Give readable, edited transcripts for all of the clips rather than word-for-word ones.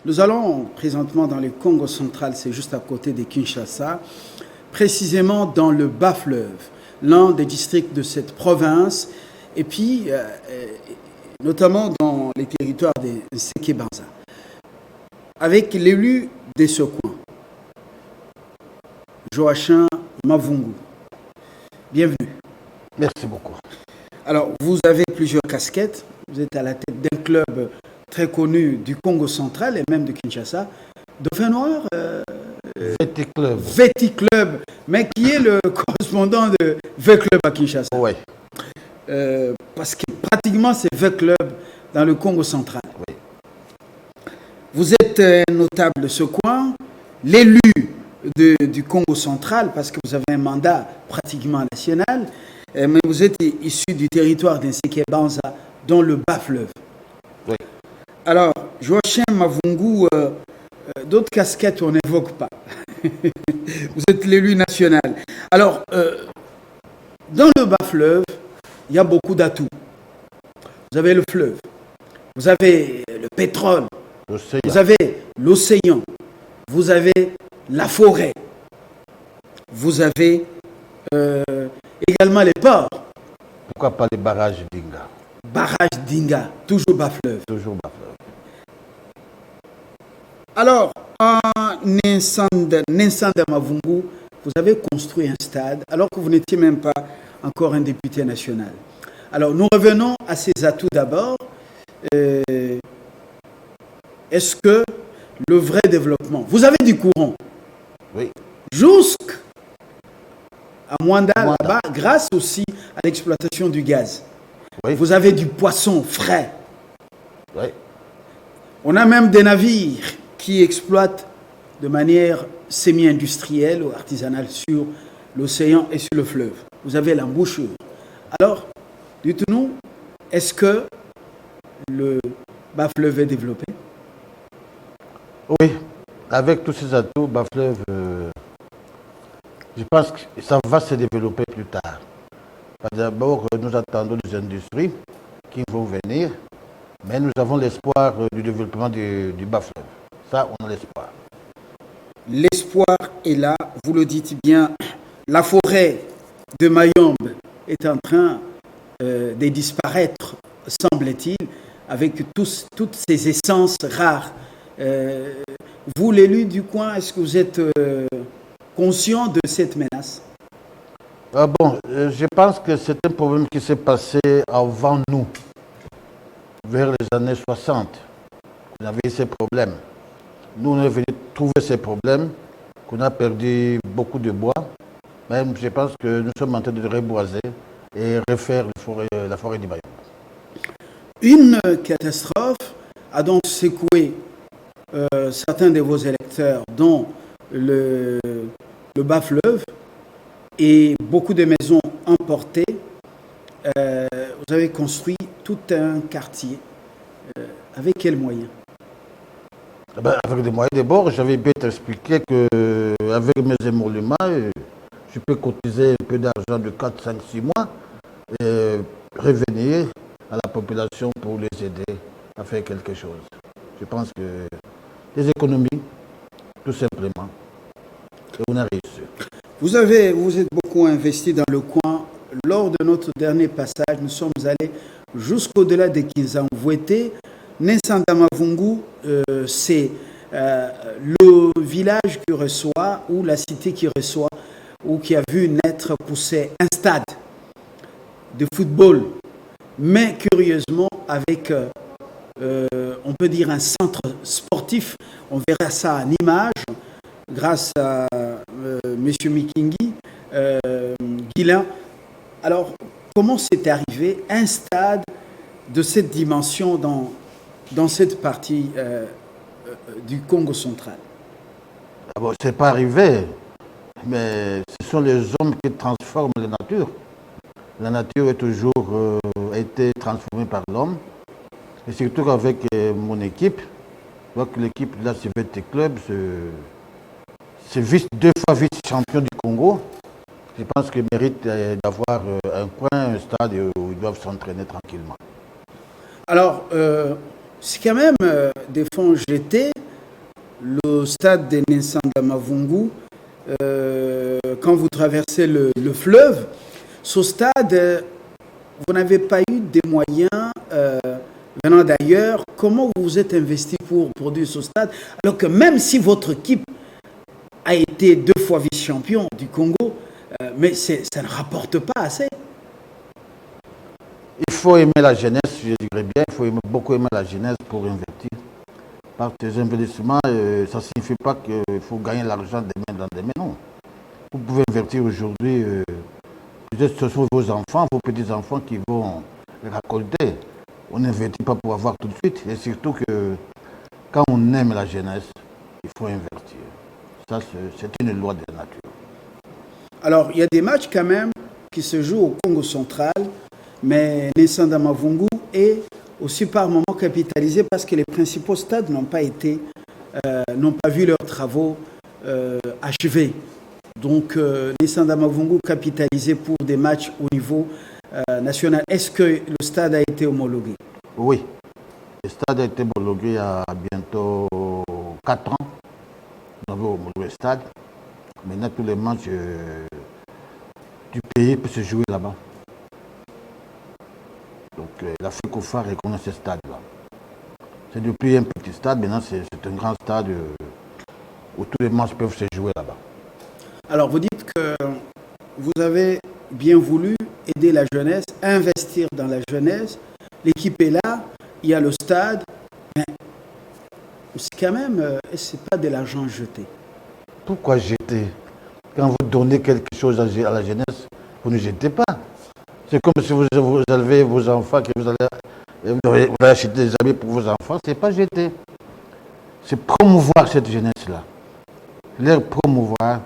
Nous allons présentement dans le Congo central, c'est juste à côté de Kinshasa, précisément dans le Bas-Fleuve, l'un des districts de cette province, et puis notamment dans les territoires de Sekebanza, avec l'élu de ce coin, Joachim Mavungu. Bienvenue. Merci beaucoup. Alors, vous avez plusieurs casquettes, vous êtes à la tête d'un club très connu du Congo central et même de Kinshasa, Dauphin Noir, Veti Club, mais qui est le correspondant de V Club à Kinshasa. Oui. Parce que pratiquement c'est V Club dans le Congo central. Oui. Vous êtes notable de ce coin, l'élu du Congo central, parce que vous avez un mandat pratiquement national, mais vous êtes issu du territoire d'Insekebanza, dans le Bas-Fleuve. Oui. Alors, Joachim Mavungu, d'autres casquettes, on n'évoque pas. Vous êtes l'élu national. Alors, dans le Bas-Fleuve, il y a beaucoup d'atouts. Vous avez le fleuve, vous avez le pétrole, vous avez l'océan, vous avez la forêt, vous avez également les ports. Pourquoi pas les barrages d'Inga? Barrage d'Inga, toujours Bas-Fleuve. Toujours Bas-Fleuve. Alors, en Nsanda Mavungu, vous avez construit un stade alors que vous n'étiez même pas encore un député national. Alors, nous revenons à ces atouts d'abord. Est-ce que le vrai développement... Vous avez du courant. Oui. Jusqu'à Mwanda, là-bas, grâce aussi à l'exploitation du gaz. Oui. Vous avez du poisson frais. Oui. On a même des navires qui exploitent de manière semi-industrielle ou artisanale sur l'océan et sur le fleuve. Vous avez l'embouchure. Alors, dites-nous, est-ce que le Bas-Fleuve est développé? Oui, avec tous ces atouts, Bas-Fleuve, je pense que ça va se développer plus tard. D'abord, nous attendons des industries qui vont venir, mais nous avons l'espoir du développement du Bas-Fleuve. Ça, on a l'espoir. L'espoir est là, vous le dites bien. La forêt de Mayombe est en train de disparaître, semble-t-il, avec toutes ces essences rares. Vous, l'élu du coin, est-ce que vous êtes conscient de cette menace? Je pense que c'est un problème qui s'est passé avant nous, vers les années 60. On avait ces problèmes. Nous, on est venu trouver ces problèmes, qu'on a perdu beaucoup de bois. Même, je pense que nous sommes en train de reboiser et refaire la forêt du Bayou. Une catastrophe a donc secoué certains de vos électeurs, dont le Bas-Fleuve, et beaucoup de maisons emportées. Vous avez construit tout un quartier. Avec quels moyens? Avec des moyens d'abord, j'avais bien expliqué qu'avec mes émoluments, je peux cotiser un peu d'argent de 4, 5, 6 mois et revenir à la population pour les aider à faire quelque chose. Je pense que des économies, tout simplement, et on a réussi. Vous êtes beaucoup investi dans le coin. Lors de notre dernier passage, nous sommes allés jusqu'au-delà de Kinzamvouete. Nsanda Mavungu, c'est le village qui reçoit, ou la cité qui reçoit, ou qui a vu naître, pousser un stade de football, mais curieusement avec, on peut dire, un centre sportif. On verra ça en image, grâce à M. Mikingi, Guilain. Alors, comment c'est arrivé un stade de cette dimension dans cette partie du Congo central? Ce n'est pas arrivé, mais ce sont les hommes qui transforment la nature. La nature a toujours été transformée par l'homme. Et surtout avec mon équipe, vois que l'équipe de la CVT Club, c'est 2 fois vice-champion du Congo. Je pense qu'il mérite d'avoir un coin, un stade où ils doivent s'entraîner tranquillement. Alors, c'est quand même des fonds jetés, le stade de Nsanda Mavungu, quand vous traversez le fleuve, ce stade, vous n'avez pas eu des moyens venant d'ailleurs. Comment vous vous êtes investi pour produire ce stade, alors que même si votre équipe a été 2 fois vice-champion du Congo, mais ça ne rapporte pas assez. Il faut aimer la jeunesse, je dirais bien. Il faut beaucoup aimer la jeunesse pour investir. Par ces investissements, ça ne signifie pas qu'il faut gagner l'argent demain dans demain, non. Vous pouvez investir aujourd'hui, peut-être ce sont vos enfants, vos petits-enfants qui vont les récolter. On n'investit pas pour avoir tout de suite. Et surtout que quand on aime la jeunesse, il faut investir. Ça, c'est une loi de la nature. Alors, il y a des matchs quand même qui se jouent au Congo central, mais Nsanda Mavungu est aussi par moments capitalisé parce que les principaux stades n'ont pas vu leurs travaux achevés. Donc, Nsanda Mavungu capitalisé pour des matchs au niveau national. Est-ce que le stade a été homologué? Oui, le stade a été homologué il y a bientôt 4 ans. Nous avons homologué le stade. Maintenant, tous les matchs du pays peuvent se jouer là-bas. Donc, la FECOFA reconnaît ce stade-là. C'est depuis un petit stade, maintenant c'est un grand stade où tous les matchs peuvent se jouer là-bas. Alors, vous dites que vous avez bien voulu aider la jeunesse, investir dans la jeunesse. L'équipe est là, il y a le stade, mais c'est quand même, c'est pas de l'argent jeté. Pourquoi jeter? Quand vous donnez quelque chose à la jeunesse, vous ne jetez pas. C'est comme si vous élevez vos enfants, que vous allez acheter des habits pour vos enfants, c'est pas jeter. C'est promouvoir cette jeunesse-là. Les promouvoir,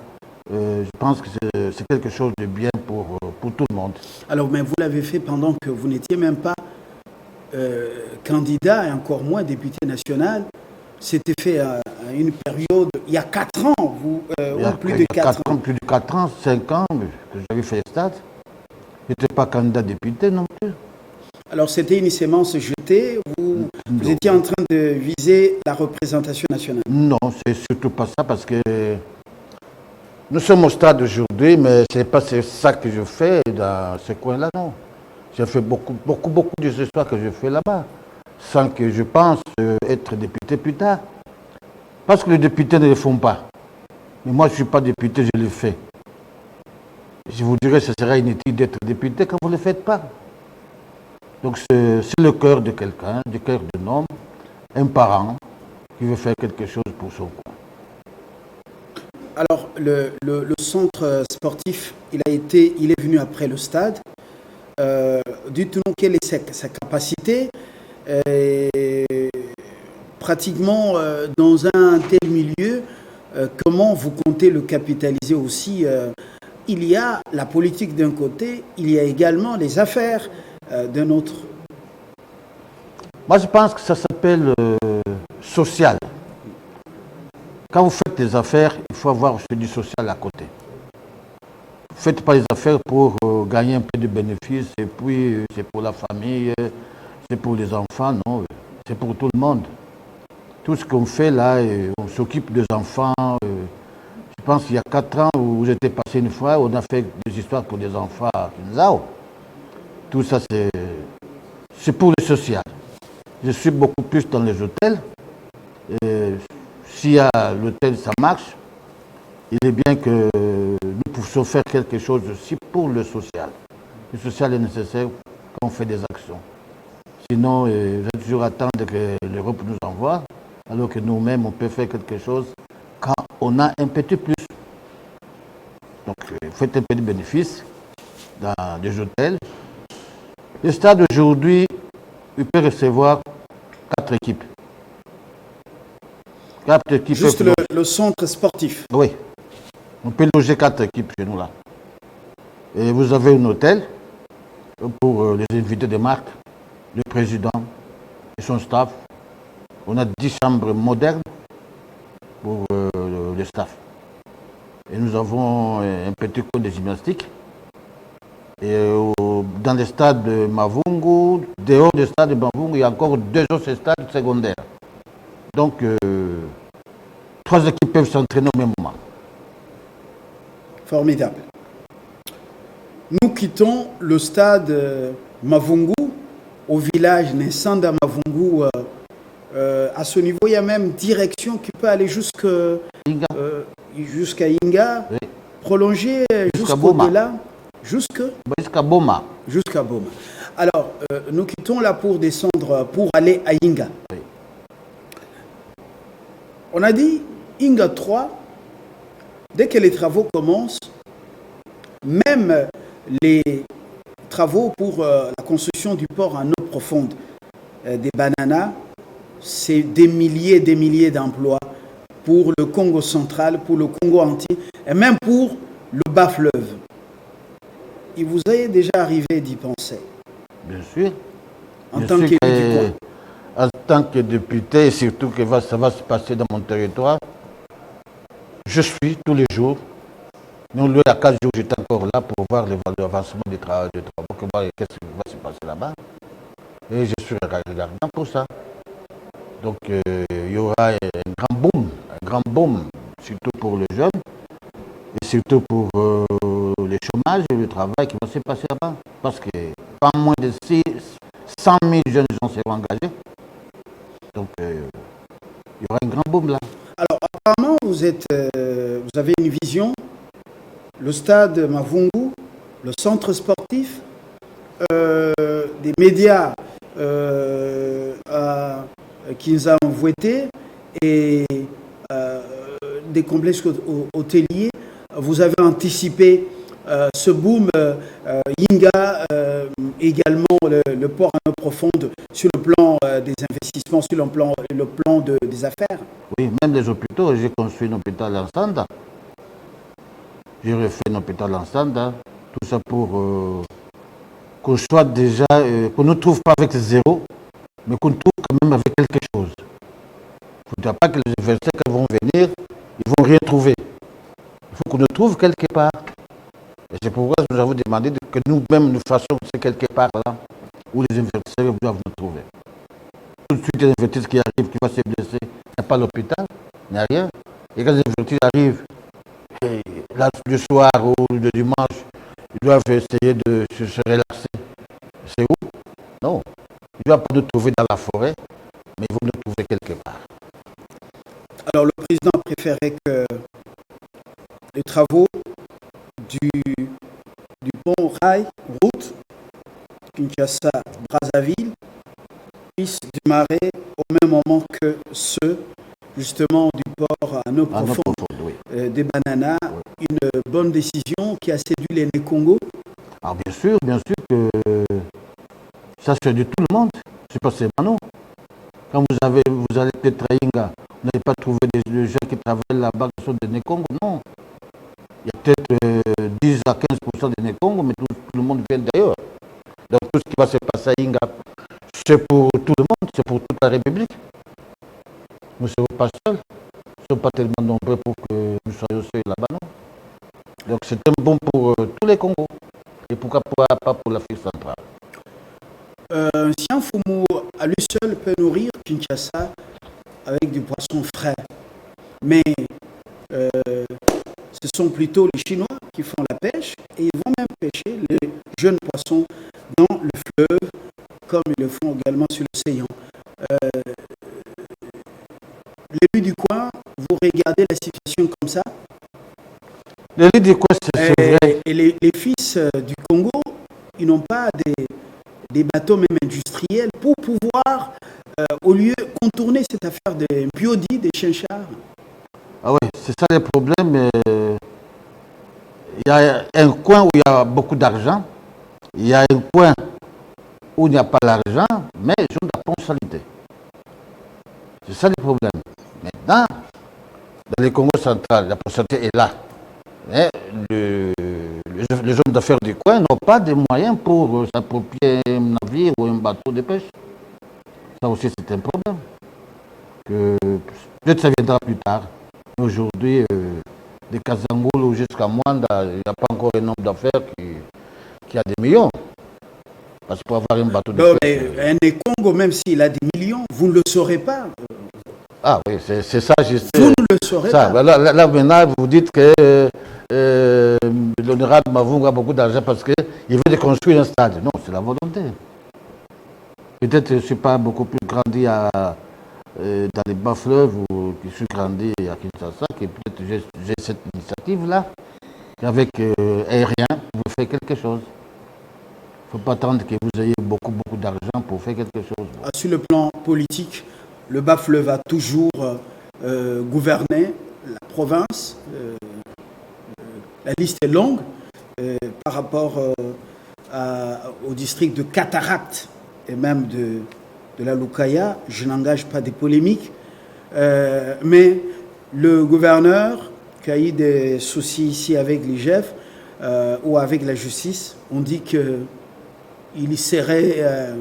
je pense que c'est quelque chose de bien pour tout le monde. Alors, mais vous l'avez fait pendant que vous n'étiez même pas candidat et encore moins député national. C'était fait à une période, il y a 4 ans, plus de 4 ans. Plus de 4 ans, 5 ans que j'avais fait le stade. Je n'étais pas candidat député non plus. Alors c'était initialement se jeter, vous étiez en train de viser la représentation nationale? Non, c'est surtout pas ça parce que nous sommes au stade aujourd'hui, mais ce n'est pas ça que je fais dans ce coin-là, non. J'ai fait beaucoup de histoires que je fais là-bas, sans que je pense être député plus tard. Parce que les députés ne le font pas. Mais moi, je ne suis pas député, je le fais. Je vous dirais que ce sera inutile d'être député quand vous ne le faites pas. Donc c'est le cœur de quelqu'un, le cœur d'un homme, un parent qui veut faire quelque chose pour son coin. Alors le centre sportif, il est venu après le stade. Dites-nous quelle est sa capacité. Pratiquement dans un tel milieu, comment vous comptez le capitaliser aussi? Il y a la politique d'un côté, il y a également les affaires d'un autre. Moi, je pense que ça s'appelle social. Quand vous faites des affaires, il faut avoir aussi du social à côté. Vous ne faites pas les affaires pour gagner un peu de bénéfices et puis c'est pour la famille, c'est pour les enfants, non, c'est pour tout le monde. Tout ce qu'on fait là, on s'occupe des enfants. Je pense qu'il y a 4 ans où j'étais passé une fois, on a fait des histoires pour des enfants à Kinzao. Tout ça, c'est pour le social. Je suis beaucoup plus dans les hôtels. Si à l'hôtel ça marche, il est bien que nous puissions faire quelque chose aussi pour le social. Le social est nécessaire quand on fait des actions. Sinon, je vais toujours attendre que l'Europe nous envoie, alors que nous-mêmes, on peut faire quelque chose quand on a un petit plus. Donc, faites un peu de bénéfice dans des hôtels. Le stade aujourd'hui, il peut recevoir 4 équipes. 4 équipes. Juste le centre sportif. Oui. On peut loger 4 équipes chez nous là. Et vous avez un hôtel pour les invités des marques, le président et son staff. On a 10 chambres modernes pour le staff. Et nous avons un petit coin de gymnastique. Et dans le stade de Mavungu, dehors du stade de Mavungu, il y a encore 2 autres stades secondaires. Donc, 3 équipes peuvent s'entraîner au même moment. Formidable. Nous quittons le stade Mavungu au village Nsanda Mavungu. À ce niveau, il y a même direction qui peut aller jusqu'à Inga, Oui. prolonger jusqu'au-delà, jusqu'à Boma. Jusqu'à Boma. Alors, nous quittons là pour descendre, pour aller à Inga. Oui. On a dit Inga 3, dès que les travaux commencent, même les travaux pour la construction du port en eau profonde des Bananas, c'est des milliers d'emplois pour le Congo central, pour le Congo entier, et même pour le bas-fleuve. Il vous est déjà arrivé d'y penser? Bien sûr. En tant qu'élu du coin. En tant que député, et surtout que ça va se passer dans mon territoire, je suis tous les jours. Nous, il y a 4 jours, j'étais encore là pour voir l'avancement des travaux, qu'est-ce qui va se passer là-bas. Et je suis regardant pour ça. Donc, il y aura un grand boom, surtout pour les jeunes, et surtout pour le chômage et le travail qui va se passer là-bas. Parce que pas moins de 100 000 jeunes gens seront engagés. Donc, il y aura un grand boom là. Alors, apparemment, vous avez une vision. Le stade Mavungu, le centre sportif, des médias qui nous ont voué et des complexes hôteliers. Vous avez anticipé ce boom, Inga, également le port en eau profonde sur le plan des investissements, sur le plan des affaires. Oui, même les hôpitaux. J'ai construit un hôpital en Sanda. J'ai refait un hôpital en Sanda. Tout ça pour qu'on soit déjà, qu'on ne trouve pas avec zéro, mais qu'on trouve quand même avec quelque chose. Il ne faudra pas que les universitaires qui vont venir, ils vont rien trouver. Il faut qu'on nous trouve quelque part. Et c'est pourquoi nous avons demandé que nous-mêmes nous fassions ce quelque part là, où les investisseurs doivent nous trouver. Tout de suite, l'investisseur qui arrive, qui va se blesser, il n'y a pas l'hôpital, il n'y a rien. Et quand les investisseurs arrivent, et là, le soir ou le dimanche, ils doivent essayer de se relaxer. C'est où? Non. Ils ne doivent pas nous trouver dans la forêt, mais ils vont nous trouver quelque part. Alors, le président préférait que les travaux du pont rail, route, Kinshasa-Brazzaville, puissent démarrer au même moment que ceux, justement, du port en eau profonde, Oui. Des Bananas. Oui. Une bonne décision qui a séduit les Congo. Alors, bien sûr que ça c'est de tout le monde. C'est pas seulement nous. Quand vous allez peut-être à Inga, vous n'allez pas trouver des gens qui travaillent là-bas qui sont des Nékongo, non. Il y a peut-être 10 à 15% des Nékongo, mais tout le monde vient d'ailleurs. Donc tout ce qui va se passer à Inga, c'est pour tout le monde, c'est pour toute la République. Nous ne serons pas seuls. Nous ne sommes pas tellement nombreux pour que nous soyons seuls là-bas, non. Donc c'est un bon pour tous les Congos. Et pourquoi pas pour l'Afrique centrale. Sian Fumu, à lui seul, peut nourrir Kinshasa avec du poisson frais. Mais ce sont plutôt les Chinois qui font la pêche et ils vont même pêcher les jeunes poissons dans le fleuve, comme ils le font également sur l'océan. L'élu du coin, vous regardez la situation comme ça. L'élu du coin, c'est vrai. Et les fils du Congo, ils n'ont pas des bateaux même industriels pour pouvoir, au lieu de contourner cette affaire des biodis, des chinchards. Ah oui, c'est ça le problème. Il y a un coin où il y a beaucoup d'argent, il y a un coin où il n'y a pas d'argent, mais ils ont de la ponctualité. C'est ça le problème. Maintenant, dans le Congo central, la ponctualité est là. Mais les hommes d'affaires du coin n'ont pas de moyens pour s'approprier un navire ou un bateau de pêche. Ça aussi, c'est un problème. peut-être ça viendra plus tard. Mais aujourd'hui, de Kazangoulou jusqu'à Mwanda, il n'y a pas encore un nombre d'affaires qui a des millions. Parce que pour avoir un bateau de pêche... Un Congo, même s'il a des millions, vous ne le saurez pas. Ah oui, c'est ça, je sais. Vous ne le saurez pas. Là, maintenant, vous dites que l'honorable Mavungu a beaucoup d'argent parce qu'il veut construire un stade. Non, c'est la volonté. Peut-être que je ne suis pas beaucoup plus grandi dans les bas-fleuves ou que je suis grandi à Kinshasa, que peut-être j'ai cette initiative-là, qu'avec rien, vous faites quelque chose. Il ne faut pas attendre que vous ayez beaucoup d'argent pour faire quelque chose. Sur le plan politique, le bas-fleuve a toujours gouverné la province. La liste est longue par rapport au district de Cataracte et même de la Lukaya. Je n'engage pas des polémiques. Mais le gouverneur qui a eu des soucis ici avec l'IGF ou avec la justice, on dit qu'il serait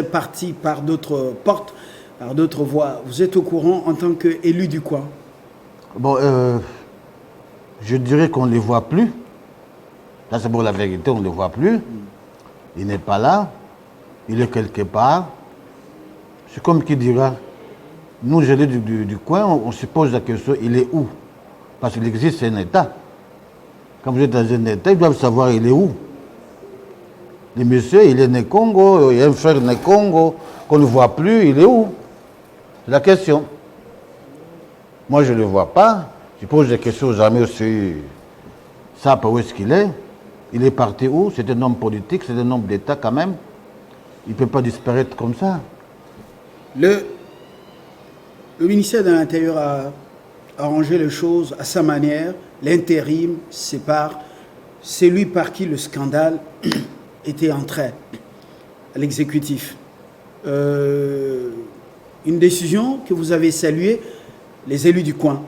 parti par d'autres portes, par d'autres voies. Vous êtes au courant en tant qu'élu du coin? Bon, je dirais qu'on ne les voit plus. Ça, c'est pour la vérité, on ne le voit plus. Il n'est pas là. Il est quelque part. C'est comme qui dira, nous, je dis du coin, on se pose la question, il est où? Parce qu'il existe un État. Quand vous êtes dans un État, ils doivent savoir il est où. Le monsieur, il est né Congo, il y a un frère né Congo, qu'on ne voit plus, il est où? C'est la question. Moi, je ne le vois pas. Je pose des questions aux amis aussi. Ça, où est-ce qu'il est? Il est parti où? C'est un homme politique, c'est un homme d'État quand même. Il ne peut pas disparaître comme ça. Le ministère de l'Intérieur a arrangé les choses à sa manière. L'intérim sépare celui par qui le scandale était entré à l'exécutif. Une décision que vous avez saluée, les élus du coin.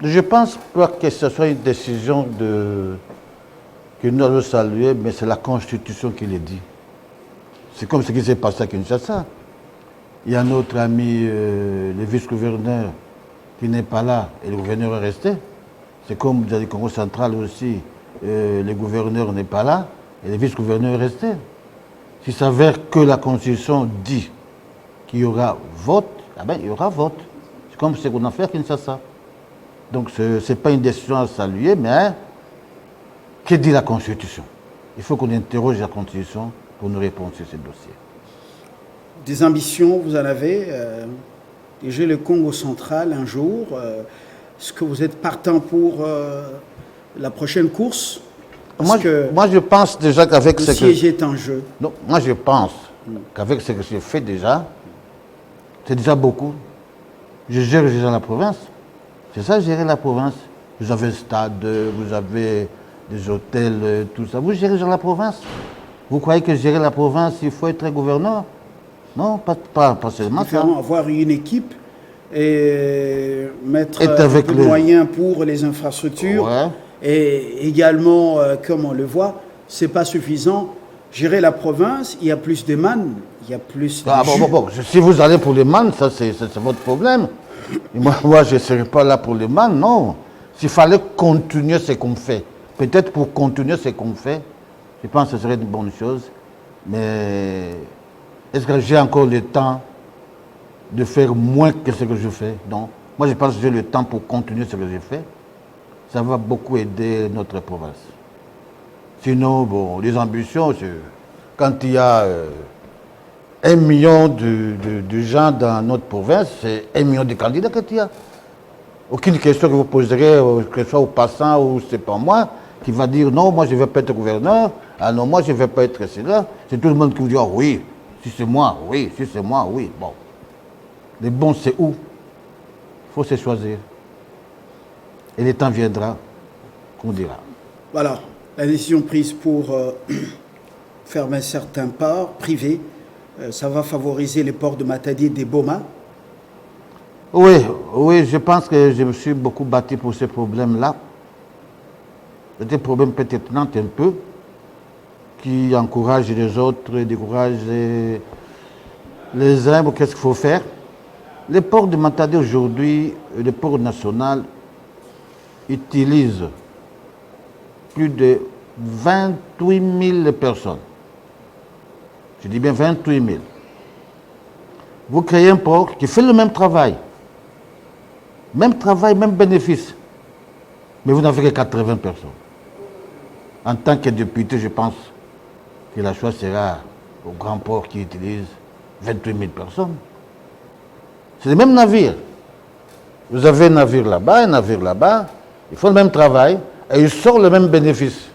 Je pense pas que ce soit une décision que nous allons saluer, mais c'est la Constitution qui le dit. C'est comme ce qui s'est passé à Kinshasa. Il y a notre ami, le vice-gouverneur, qui n'est pas là, et le gouverneur est resté. C'est comme dans le Congo central aussi, le gouverneur n'est pas là, et le vice-gouverneur est resté. S'il s'avère que la Constitution dit qu'il y aura vote, eh bien, il y aura vote. C'est comme ce qu'on a fait à Kinshasa. Donc ce n'est pas une décision à saluer, mais que dit la Constitution? Il faut qu'on interroge la Constitution pour nous répondre sur ce dossier. Des ambitions, vous en avez. J'ai le Congo central un jour. Est-ce que vous êtes partant pour la prochaine course? Moi, je pense déjà qu'avec ce que... Le siège est en jeu. Non, moi, je pense qu'avec ce que j'ai fait déjà, c'est déjà beaucoup. Je gère déjà la province. C'est ça, gérer la province. Vous avez un stade, vous avez des hôtels, tout ça. Vous gérez la province. Vous croyez que gérer la province, il faut être gouverneur? Non, pas seulement ça. Avoir une équipe et mettre un peu de moyens pour les infrastructures. Ouais. Et également, comme on le voit, ce n'est pas suffisant. Gérer la province, il y a plus de mannes, il y a plus de bon. Si vous allez pour les mannes, ça c'est votre problème. Et moi je ne serai pas là pour les mannes, non. S'il fallait continuer ce qu'on fait, peut-être pour continuer ce qu'on fait, je pense que ce serait une bonne chose. Mais est-ce que j'ai encore le temps de faire moins que ce que je fais? Non. Moi, je pense que j'ai le temps pour continuer ce que j'ai fait. Ça va beaucoup aider notre province. Sinon, bon, les ambitions, quand il y a 1 million de gens dans notre province, c'est 1 million de candidats qu'il y a. Aucune question que vous poserez, que ce soit au passant ou c'est pas moi, qui va dire non, moi je ne veux pas être gouverneur, ah non, moi je ne veux pas être cela. C'est tout le monde qui vous dit oh, oui, si c'est moi, oui, si c'est moi, oui. Bon. Le bon, c'est où? Il faut se choisir. Et le temps viendra, qu'on dira. Voilà, la décision prise pour fermer certains ports privés, ça va favoriser les ports de Matadi et des Boma. Oui, je pense que je me suis beaucoup battu pour ce problème-là. C'est un problème peut-être un peu, qui encourage les autres, décourage les uns. Qu'est-ce qu'il faut faire? Les ports de Matadi aujourd'hui, le port national, utilisent plus de 28 000 personnes. Je dis bien 28 000. Vous créez un port qui fait le même travail, même bénéfice, mais vous n'avez que 80 personnes. En tant que député, je pense que la choix sera au grand port qui utilise 28 000 personnes. C'est le même navire. Vous avez un navire là-bas, ils font le même travail et ils sortent le même bénéfice.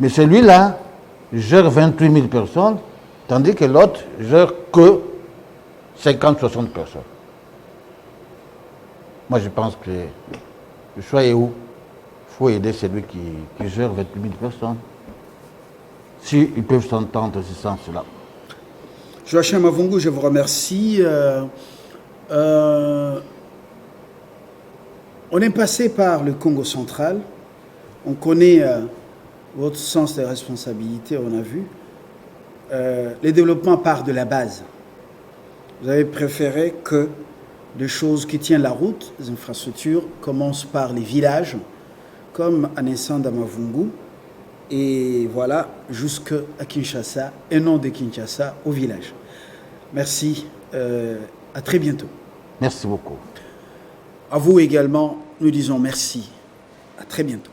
Mais celui-là gère 28 000 personnes, tandis que l'autre gère que 50-60 personnes. Moi, je pense que le choix est où? Il faut aider celui qui gère 28 000 personnes. S'ils peuvent s'entendre, c'est sans cela. Joachim Mavungu, je vous remercie. On est passé par le Congo central. On connaît votre sens des responsabilités, on a vu. Le développement part de la base. Vous avez préféré que des choses qui tiennent la route, les infrastructures, commencent par les villages, comme à Nesanda Mavungu, et voilà, jusqu'à Kinshasa, et non de Kinshasa au village. Merci, à très bientôt. Merci beaucoup. À vous également, nous disons merci. À très bientôt.